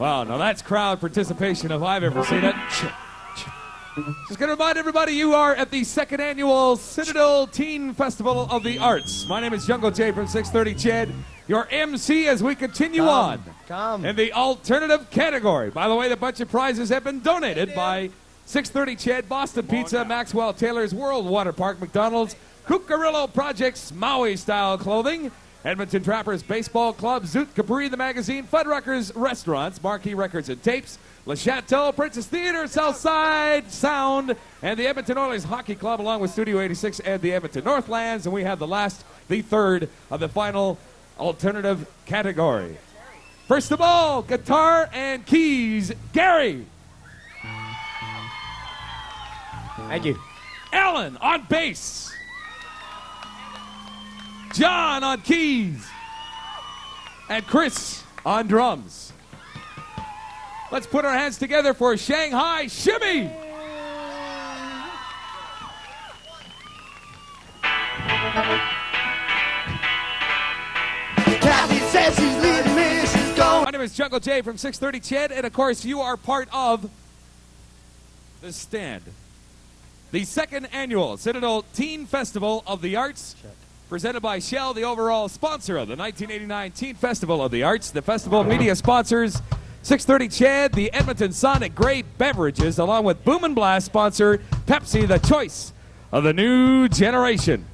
Wow, now that's crowd participation if I've ever seen it. Just going to remind everybody you are at the second annual Citadel Teen Festival of the Arts. My name is Jungle J from 630 CHED, your MC as we continue on in the alternative category. By the way, the bunch of prizes have been donated by 630 CHED, Boston Pizza, Maxwell Taylor's World Water Park, McDonald's, Cucarillo Projects, Maui-style clothing, Edmonton Trappers Baseball Club, Zoot Capri the Magazine, Fuddruckers Restaurants, Marquee Records and Tapes, Le Chateau, Princess Theater, Southside Sound, and the Edmonton Oilers Hockey Club, along with Studio 86 and the Edmonton Northlands. And we have the third of the final alternative category. First of all, guitar and keys, Gary. Thank you. Alan on bass. John on keys. And Chris on drums. Let's put our hands together for Shanghai Shimmy. Kathy says she's leaving me, she's going. My name is Jungle J from 630 CHED, and of course you are part of The Stand, the second annual Citadel Teen Festival of the Arts, presented by Shell, the overall sponsor of the 1989 Teen Festival of the Arts. The festival media sponsors 630 CHED, the Edmonton Sonic Grey Beverages, along with Boom and Blast sponsor Pepsi, the choice of the new generation.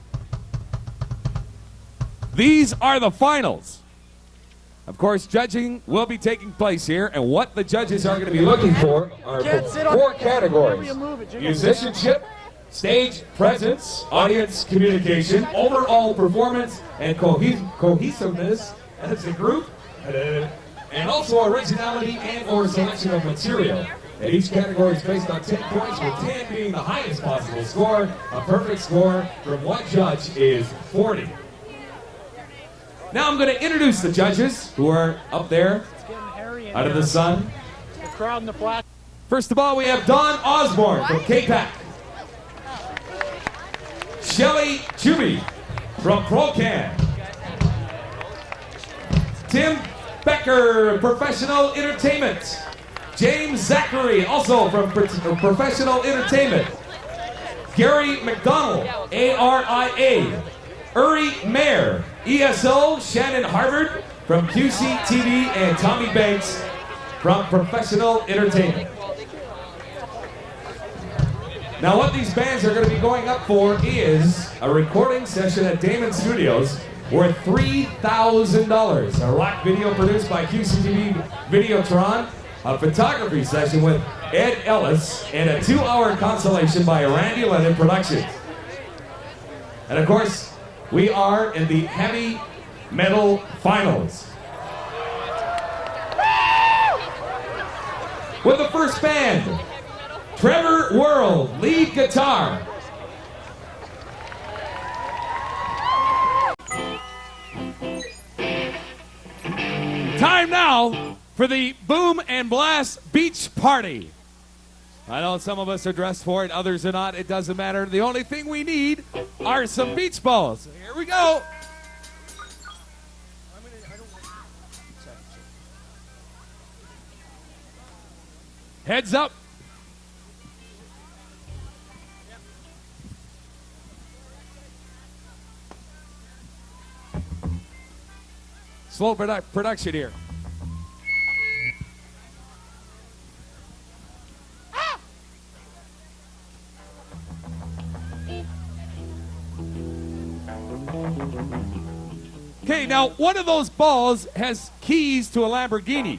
These are the finals. Of course, judging will be taking place here, and what the judges are going to be looking for are four categories: musicianship, stage presence, audience communication, overall performance, and cohesiveness as a group, and also originality and or selection of material. And each category is based on 10 points, with 10 being the highest possible score. A perfect score from one judge is 40. Now I'm going to introduce the judges who are up there out of the sun. First of all, we have Don Osborne from K-Pac. Shelly Chubby from Procan. Tim Becker, Professional Entertainment. James Zachary, also from Professional Entertainment. Gary McDonald, ARIA. Uri Mayer, ESO. Shannon Harvard from QC TV, and Tommy Banks from Professional Entertainment. Now what these bands are going to be going up for is a recording session at Damon Studios worth $3,000. A rock video produced by QCTV Videotron, a photography session with Ed Ellis, and a 2-hour consolation by Randy Lennon Productions. And of course, we are in the heavy metal finals. With the first band, Trevor World, lead guitar. Time now for the Boom and Blast Beach Party. I know some of us are dressed for it, others are not. It doesn't matter. The only thing we need are some beach balls. So here we go. Heads up. Slow production here. Okay, now one of those balls has keys to a Lamborghini.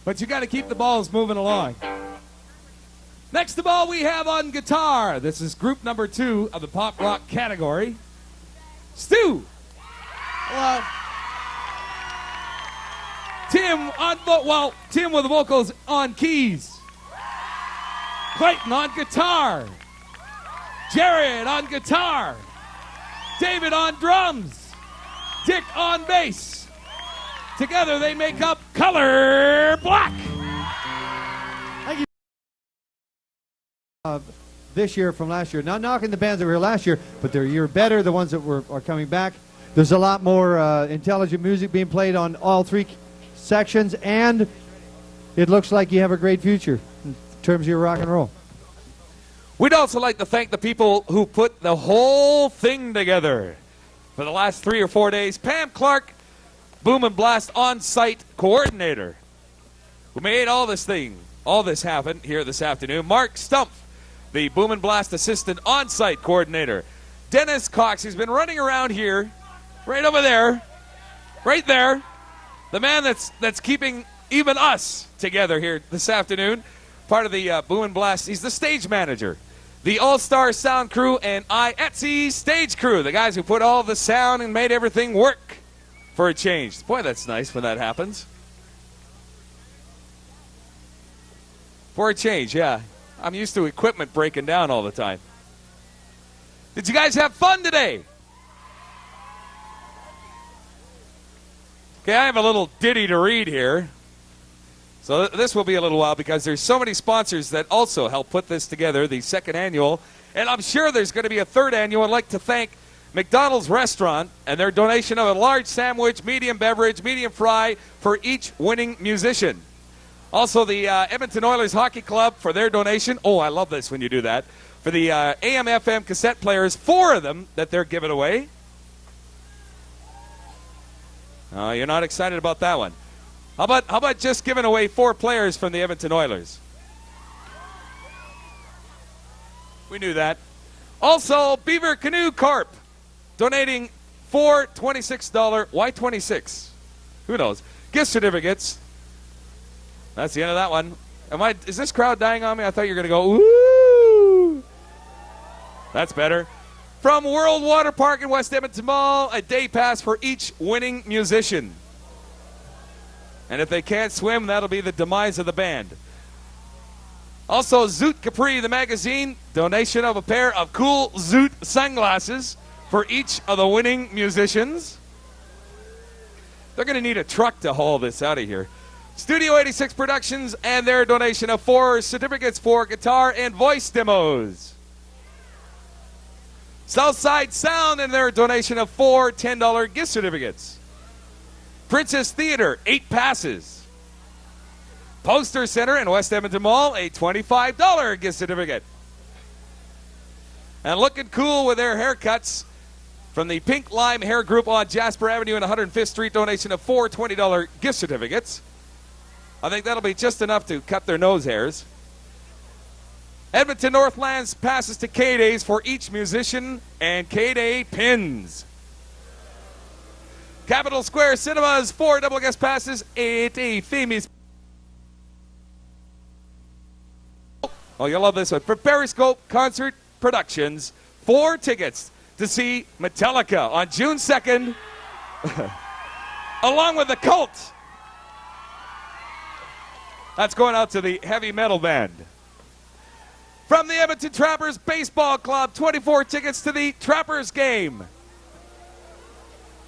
But you got to keep the balls moving along. Next of all, we have on guitar. This is group number 2 of the pop rock category. Stu. Hello. Tim with the vocals on keys. Clayton on guitar. Jared on guitar. David on drums. Dick on bass. Together they make up Color Black. Thank you. This year from last year. Not knocking the bands that were here last year, but they're a year better, the ones that are coming back. There's a lot more intelligent music being played on all three sections, and it looks like you have a great future in terms of your rock and roll. We'd also like to thank the people who put the whole thing together for the last 3 or 4 days. Pam Clark, Boom and Blast on-site coordinator, who made all this happen here this afternoon. Mark Stumpf, the Boom and Blast assistant on-site coordinator. Dennis Cox, he's been running around here, right over there, right there. The man that's keeping even us together here this afternoon. Part of the Boom and Blast. He's the stage manager. The All-Star Sound Crew and IETSE Stage Crew. The guys who put all the sound and made everything work for a change. Boy, that's nice when that happens. For a change, yeah. I'm used to equipment breaking down all the time. Did you guys have fun today? Okay, I have a little ditty to read here. So this will be a little while because there's so many sponsors that also help put this together, the second annual. And I'm sure there's going to be a third annual. I'd like to thank McDonald's Restaurant and their donation of a large sandwich, medium beverage, medium fry for each winning musician. Also, the Edmonton Oilers Hockey Club for their donation. Oh, I love this when you do that. For the AM/FM cassette players, 4 of them that they're giving away. You're not excited about that one. How about just giving away 4 players from the Edmonton Oilers? We knew that. Also, Beaver Canoe Corp donating 4 $26. Why 26? Who knows? Gift certificates. That's the end of that one. Is this crowd dying on me? I thought you were going to go, ooh. That's better. From World Water Park in West Edmonton Mall, a day pass for each winning musician. And if they can't swim, that'll be the demise of the band. Also, Zoot Capri, the magazine, donation of a pair of cool Zoot sunglasses for each of the winning musicians. They're going to need a truck to haul this out of here. Studio 86 Productions and their donation of 4 certificates for guitar and voice demos. Southside Sound and their donation of 4 $10 gift certificates. Princess Theater, 8 passes. Poster Center in West Edmonton Mall, a $25 gift certificate. And looking cool with their haircuts from the Pink Lime Hair Group on Jasper Avenue and 105th Street, donation of 4 $20 gift certificates. I think that'll be just enough to cut their nose hairs. Edmonton Northlands passes to K-Days for each musician and K-Day pins. Capitol Square Cinemas, 4 double guest passes, 8 a famous. Oh, you'll love this one. For Periscope Concert Productions, 4 tickets to see Metallica on June 2nd, along with the Cult. That's going out to the heavy metal band. From the Edmonton Trappers Baseball Club, 24 tickets to the Trappers game.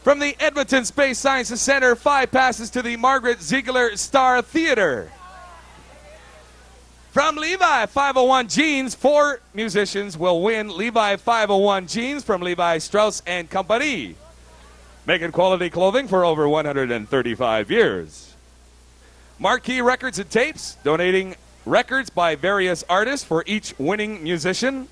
From the Edmonton Space Sciences Center, 5 passes to the Margaret Ziegler Star Theater. From Levi 501 Jeans, 4 musicians will win Levi 501 Jeans from Levi Strauss & Company. Making quality clothing for over 135 years. Marquee Records and Tapes, donating records by various artists for each winning musician.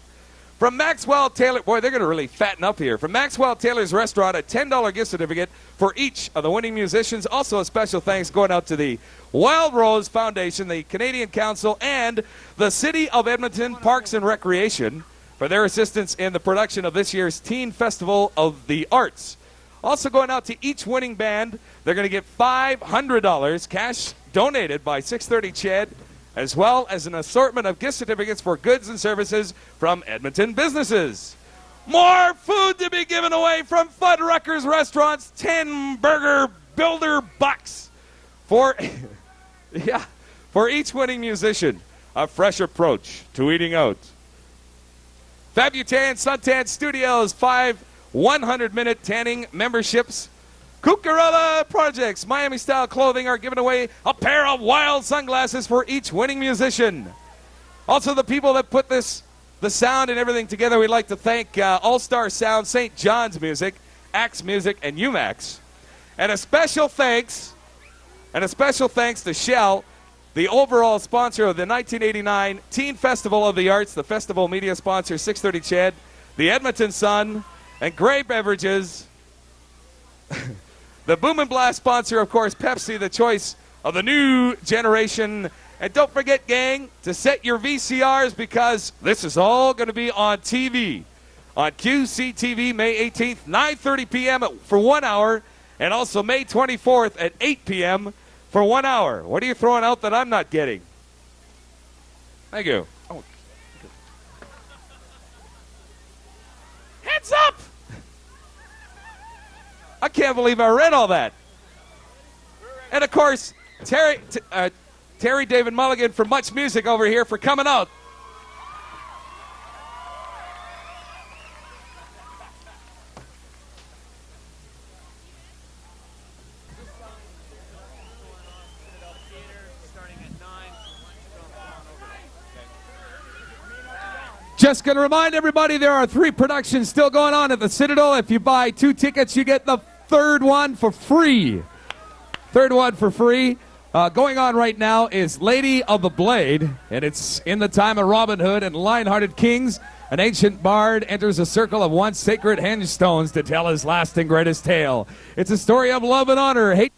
From Maxwell Taylor, boy, they're going to really fatten up here. From Maxwell Taylor's Restaurant, a $10 gift certificate for each of the winning musicians. Also a special thanks going out to the Wild Rose Foundation, the Canadian Council, and the City of Edmonton Parks and Recreation for their assistance in the production of this year's Teen Festival of the Arts. Also going out to each winning band, they're going to get $500 cash donated by 630 CHED, as well as an assortment of gift certificates for goods and services from Edmonton businesses. More food to be given away from Fuddruckers Restaurants, 10 burger builder bucks for, for each winning musician. A fresh approach to eating out. Fabutan Suntan Studios, 5 100-minute tanning memberships. Cucarella Projects, Miami-style clothing are giving away a pair of wild sunglasses for each winning musician. Also, the people that put the sound and everything together, we'd like to thank All-Star Sound, St. John's Music, Axe Music, and UMAX. And a special thanks And a special thanks to Shell, the overall sponsor of the 1989 Teen Festival of the Arts, the festival media sponsor, 630 CHED, the Edmonton Sun, and Grey Beverages. The Boom and Blast sponsor, of course, Pepsi, the choice of the new generation. And don't forget, gang, to set your VCRs because this is all going to be on TV. On QCTV, May 18th, 9:30 p.m. for 1 hour, and also May 24th at 8 p.m. for 1 hour. What are you throwing out that I'm not getting? Thank you. Oh. Heads up! I can't believe I read all that. And of course, Terry David Mulligan from Much Music over here for coming out. Just going to remind everybody there are 3 productions still going on at the Citadel. If you buy 2 tickets, you get the third one for free. Third one for free. Going on right now is Lady of the Blade, and it's in the time of Robin Hood and Lion-Hearted Kings. An ancient bard enters a circle of once sacred henstones to tell his last and greatest tale. It's a story of love and honor, hate.